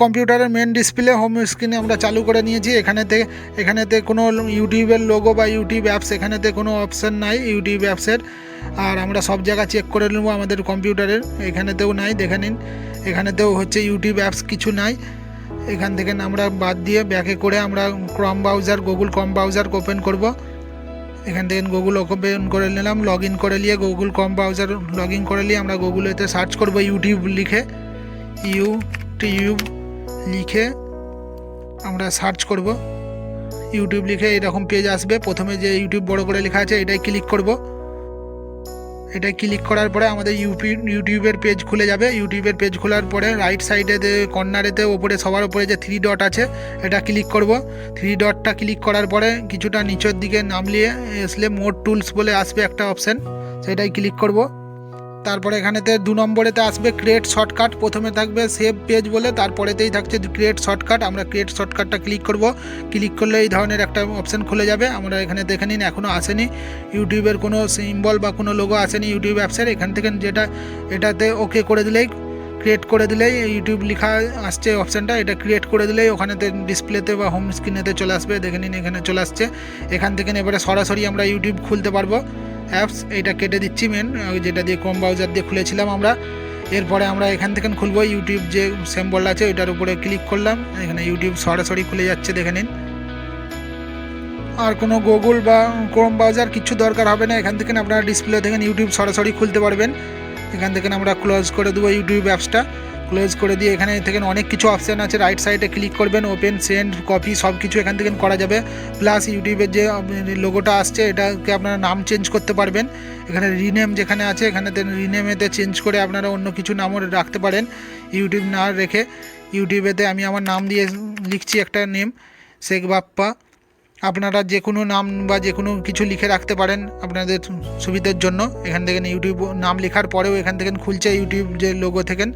কম্পিউটারের main display home স্ক্রিনে আমরা চালু করে নিয়েছি। এখানেতে কোনো ইউটিউবের লোগো বা ইউটিউব অ্যাপস এখানেতে কোনো অপশান নাই ইউটিউব অ্যাপসের। আর আমরা সব জায়গা চেক করে নেব আমাদের কম্পিউটারের, এখানেতেও নাই, দেখে নিন। এখানেতেও হচ্ছে ইউটিউব অ্যাপস কিছু নাই। এখান থেকে আমরা বাদ দিয়ে ব্যাকে করে আমরা ক্রম ব্রাউজার, গুগল ক্রম ব্রাউজার ওপেন করব। এখান থেকে গুগল ওপেন করে নিলাম, লগ ইন করে নিয়ে গুগল ক্রম ব্রাউজার লগ ইন করে নিয়ে আমরা গুগলেতে সার্চ করব ইউটিউব লিখে। ইউটিউব লিখে আমরা সার্চ করব। ইউটিউব লিখে এরকম পেজ আসবে। প্রথমে যে ইউটিউব বড় করে লেখা আছে এটাই ক্লিক করব। এটাই ক্লিক করার পরে আমাদের ইউটিউবের পেজ খুলে যাবে। ইউটিউবের পেজ খোলার পরে রাইট সাইডে কর্নারেতে ওপরে সবার উপরে যে 3 ডট আছে এটা ক্লিক করব। 3 ডটটা ক্লিক করার পরে কিছুটা নিচের দিকে নামলিয়ে আসলে মোর টুলস বলে আসবে একটা অপশান, সেটাই ক্লিক করব। তারপরে এখানেতে 2 নম্বরেতে আসবে ক্রিয়েট শর্টকাট। প্রথমে থাকবে সেভ পেজ বলে, তারপরেতেই থাকছে ক্রিয়েট শর্টকাট। আমরা ক্রিয়েট শর্টকাটটা ক্লিক করব। ক্লিক করলে এই ধরনের একটা অপশান খুলে যাবে। আমরা এখানে দেখে নিন এখনও আসেনি ইউটিউবের কোনো সিম্বল বা কোনো লোগো আসেনি ইউটিউব অ্যাপসের। এখান থেকে এটাতে ওকে করে দিলেই, ক্রিয়েট করে দিলেই ইউটিউব লেখা আসছে অপশানটা, এটা ক্রিয়েট করে দিলেই ওখানেতে ডিসপ্লেতে বা হোম স্ক্রিনেতে চলে আসবে। দেখে নিন এখানে চলে আসছে। এখান থেকে এবারে সরাসরি আমরা ইউটিউব খুলতে পারবো অ্যাপস। এইটা কেটে দিচ্ছি মেন, যেটা দিয়ে ক্রোম ব্রাউজার দিয়ে খুলেছিলাম আমরা। এরপরে আমরা এখান থেকে খুলবো ইউটিউব যে সিম্বল আছে ওইটার উপরে ক্লিক করলাম, এখানে ইউটিউব সরাসরি খুলে যাচ্ছে, দেখে নিন। আর কোনো গুগল বা ক্রোম ব্রাউজার কিছু দরকার হবে না। এখান থেকে আপনারা ডিসপ্লে থেকে ইউটিউব সরাসরি খুলতে পারবেন। এখান থেকে আমরা ক্লোজ করে দেবো ইউটিউব অ্যাপসটা। ক্লোজ করে দিয়ে এখানে থেকে অনেক কিছু অপশান আছে, রাইট সাইডে ক্লিক করবেন, ওপেন, সেন্ড, কপি সব কিছু এখান থেকে করা যাবে। প্লাস ইউটিউবের যে লোগোটা আসছে এটাকে আপনারা নাম চেঞ্জ করতে পারবেন। এখানে রিনেম যেখানে আছে এখানেতে রিনেমেতে চেঞ্জ করে আপনারা অন্য কিছু নামও রাখতে পারেন, ইউটিউব না রেখে। ইউটিউবেতে আমি আমার নাম দিয়ে লিখছি একটা নেম, শেখ বাপ্পা। আপনারা যে কোনো নাম বা যে কোনো কিছু লিখে রাখতে পারেন আপনাদের সুবিধার জন্য। এখান থেকে ইউটিউব নাম লেখার পরেও এখান থেকে খুলছে ইউটিউব যে লোগো থেকে।